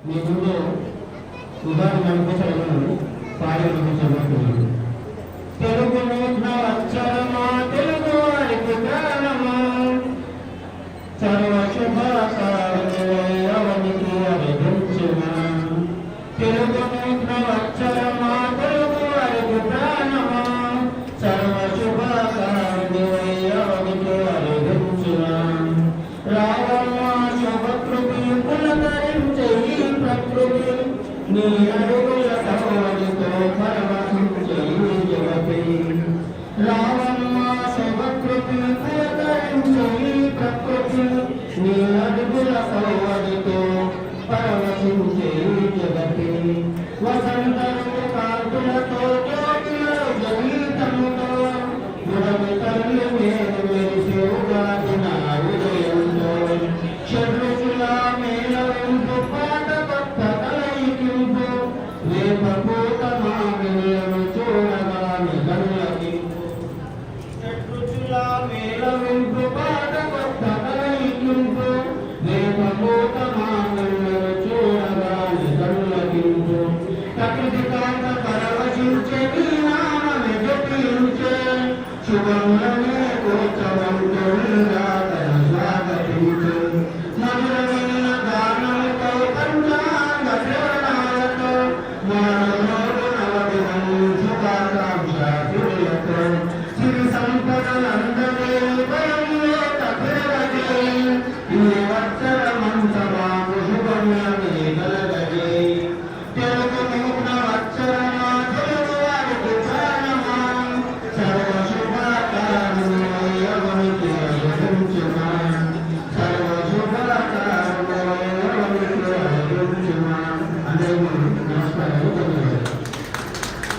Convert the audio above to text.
మీ ముందు ఉదాహరణ కనిపించడం పాడే సమర్పించారు. తెలుగు నూతన అక్షరమా తెలుగు వారికి ప్రాణమా సర్వ శుభాకారానికి అభిధించుమా. తెలుగు నూతన అక్షరమా తెలుగు వారికి ప్రాణమా సర్వ శుభాకారానికి అభిధించుమా. రావమ్మా శుభకృతి పులకరించే ఈ ప్రకృతి నీ అడుగుల సవడితో పరవశించే ఈ జగతి. రావమ్మా శుభకృతి పులకరించే ఈ ప్రకృతి నీ అడుగుల సవడితో పరవశించే ఈ జగతి. వసంతము కాంతులతో జ్యోతిలో జీవితముతో గురవి తల్లి నేను మెరిసే ఉగాది నా ఉదయంలో. షడ్రుచుల మేళవింపు పాట కొత్త కలయికింపు వేపపూత మామిళ్ళను చూడగాని కళ్ళకింపు. షడ్రుచుల మేళవింపు పాట కొత్త కలయికింపు వేపపూత మామిళ్ళను చూడగాని కళ్ళకింపు. ప్రకృతి కాంత పరవశించే నీ నామమే జపించే శుభములనే కూర్చోవంటుండగా తన స్వాగతించు. మధురమైన గానముతో పంచాంగ శ్రవణాలతో మానవుడు నవదినం శుభాకాంక్ష సిరులతో సిరి సంపదలందరే భయంలో తగులగే ఈ వత్సర మంచమాకు శుభములనే కలగగే. తెలుగు నూతన అక్షరమా తెలుగు వారికి ప్రాణమా సర్వ శుభాకారునికి అభిధించుమా. సర్వ శుభాకారునికి అభిధించుమా. అందరూ నమస్కారం.